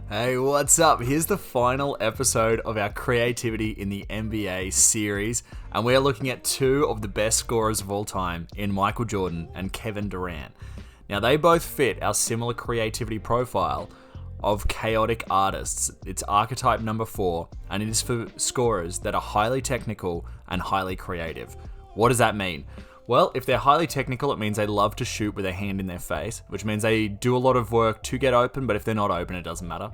Hey, what's up? Here's the final episode of our Creativity in the NBA series, and we are looking at two of the best scorers of all time in Michael Jordan and Kevin Durant. Now, they both fit our similar creativity profile of chaotic artists. It's archetype number 4, and it is for scorers that are highly technical and highly creative. What does that mean? Well, if they're highly technical, it means they love to shoot with their hand in their face, which means they do a lot of work to get open, but if they're not open, it doesn't matter.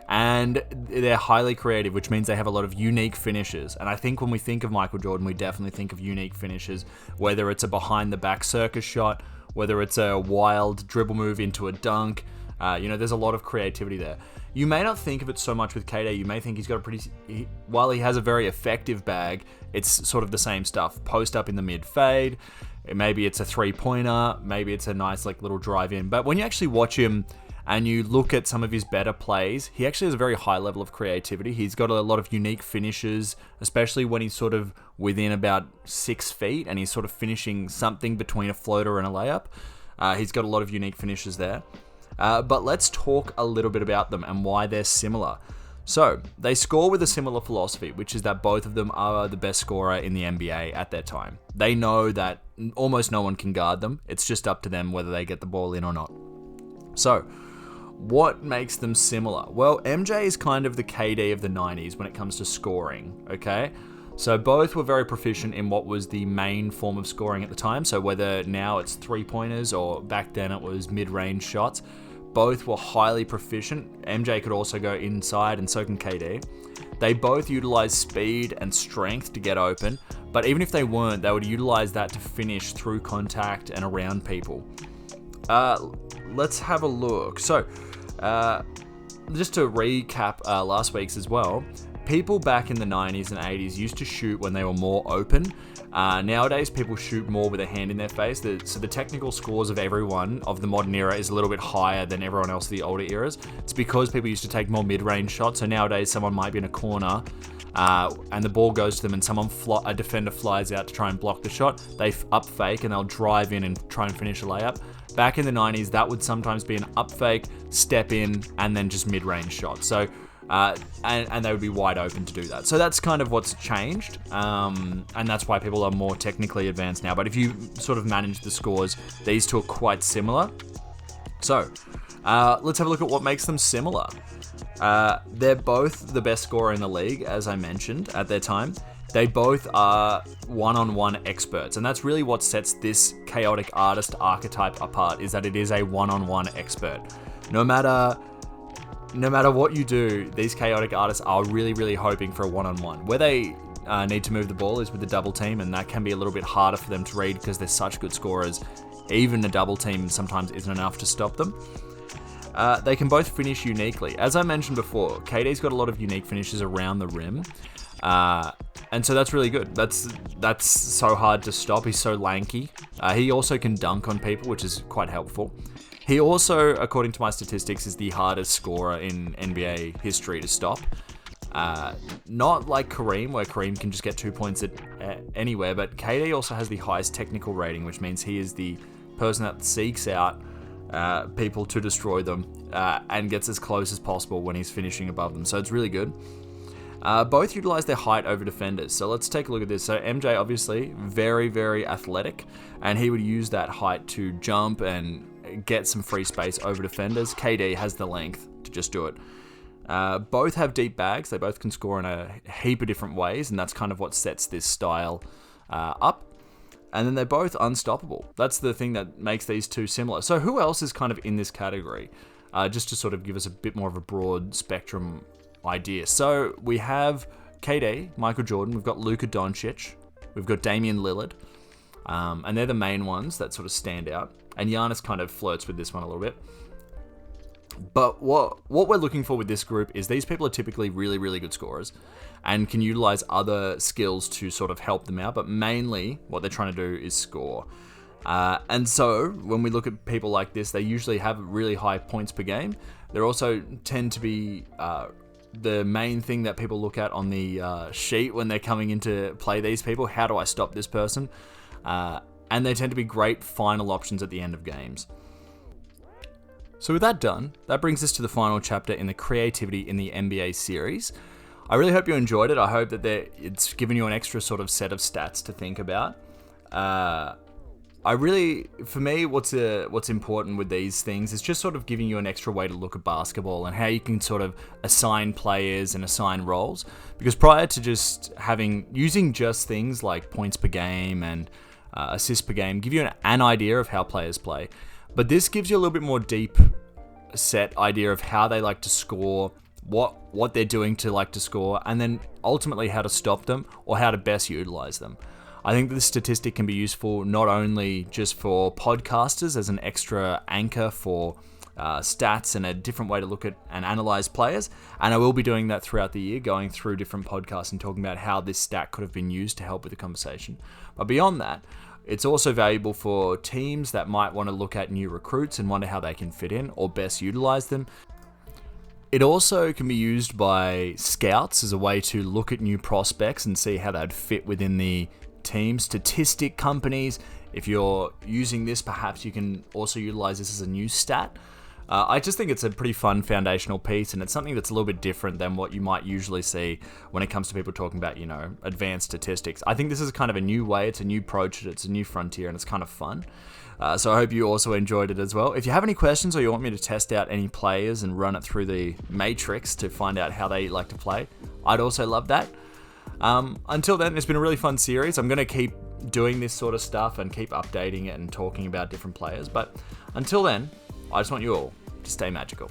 And they're highly creative, which means they have a lot of unique finishes. And I think when we think of Michael Jordan, we definitely think of unique finishes, whether it's a behind-the-back circus shot, whether it's a wild dribble move into a dunk. There's a lot of creativity there. You may not think of it so much with KD. You may think he's got while he has a very effective bag, it's sort of the same stuff. Post up in the mid fade. Maybe it's a 3-pointer. Maybe it's a nice little drive in. But when you actually watch him and you look at some of his better plays, he actually has a very high level of creativity. He's got a lot of unique finishes, especially when he's sort of within about 6 feet and he's sort of finishing something between a floater and a layup. He's got a lot of unique finishes there. But let's talk a little bit about them and why they're similar. So, they score with a similar philosophy, which is that both of them are the best scorer in the NBA at their time. They know that almost no one can guard them. It's just up to them whether they get the ball in or not. So, what makes them similar? Well, MJ is kind of the KD of the 90s when it comes to scoring, okay? So both were very proficient in what was the main form of scoring at the time. So whether now it's 3-pointers or back then it was mid-range shots, both were highly proficient. MJ could also go inside and so can KD. They both utilize speed and strength to get open, but even if they weren't, they would utilize that to finish through contact and around people. Let's have a look. So, just to recap last week's as well, people back in the 90s and 80s used to shoot when they were more open. Nowadays, people shoot more with a hand in their face. So the technical scores of everyone of the modern era is a little bit higher than everyone else of the older eras. It's because people used to take more mid-range shots. So nowadays, someone might be in a corner and the ball goes to them and a defender flies out to try and block the shot. They up fake and they'll drive in and try and finish a layup. Back in the 90s, that would sometimes be an up fake, step in, and then just mid-range shot. So and they would be wide open to do that. So that's kind of what's changed, and that's why people are more technically advanced now. But if you sort of manage the scores, these two are quite similar. So let's have a look at what makes them similar. They're both the best scorer in the league, as I mentioned, at their time. They both are one-on-one experts, and that's really what sets this chaotic artist archetype apart, is that it is a one-on-one expert. No matter what you do, these chaotic artists are really, really hoping for a one-on-one. Where they need to move the ball is with the double team, and that can be a little bit harder for them to read because they're such good scorers. Even a double team sometimes isn't enough to stop them. They can both finish uniquely. As I mentioned before, KD's got a lot of unique finishes around the rim. And so that's really good. That's so hard to stop. He's so lanky. He also can dunk on people, which is quite helpful. He also, according to my statistics, is the hardest scorer in NBA history to stop. Not like Kareem, where Kareem can just get 2 points at anywhere, but KD also has the highest technical rating, which means he is the person that seeks out people to destroy them and gets as close as possible when he's finishing above them. So it's really good. Both utilize their height over defenders. So let's take a look at this. So MJ, obviously, very, very athletic, and he would use that height to jump and get some free space over defenders. KD has the length to just do it. Both have deep bags. They both can score in a heap of different ways, and that's kind of what sets this style up. And then they're both unstoppable. That's the thing that makes these two similar. So who else is kind of in this category? Just to sort of give us a bit more of a broad spectrum idea. So we have KD, Michael Jordan. We've got Luka Doncic. We've got Damian Lillard. And they're the main ones that sort of stand out. And Giannis kind of flirts with this one a little bit. But what we're looking for with this group is these people are typically really, really good scorers and can utilize other skills to sort of help them out. But mainly what they're trying to do is score. And so when we look at people like this, they usually have really high points per game. They also tend to be the main thing that people look at on the sheet when they're coming in to play these people. How do I stop this person? And they tend to be great final options at the end of games. So with that done, that brings us to the final chapter in the Creativity in the NBA series. I really hope you enjoyed it. I hope that it's given you an extra sort of set of stats to think about. For me, what's important with these things is just sort of giving you an extra way to look at basketball and how you can sort of assign players and assign roles. Because prior to using just things like points per game and assists per game, give you an idea of how players play. But this gives you a little bit more deep set idea of how they like to score, what they're doing to like to score, and then ultimately how to stop them or how to best utilize them. I think this statistic can be useful not only just for podcasters as an extra anchor for stats and a different way to look at and analyze players, and I will be doing that throughout the year, going through different podcasts and talking about how this stat could have been used to help with the conversation. But beyond that, it's also valuable for teams that might want to look at new recruits and wonder how they can fit in or best utilize them. It also can be used by scouts as a way to look at new prospects and see how they'd fit within the team. Statistic companies, if you're using this, perhaps you can also utilize this as a new stat. I just think it's a pretty fun foundational piece, and it's something that's a little bit different than what you might usually see when it comes to people talking about, advanced statistics. I think this is kind of a new way, it's a new approach, it's a new frontier, and it's kind of fun. So I hope you also enjoyed it as well. If you have any questions or you want me to test out any players and run it through the matrix to find out how they like to play, I'd also love that. Until then, it's been a really fun series. I'm going to keep doing this sort of stuff and keep updating it and talking about different players. But until then, I just want you all to stay magical.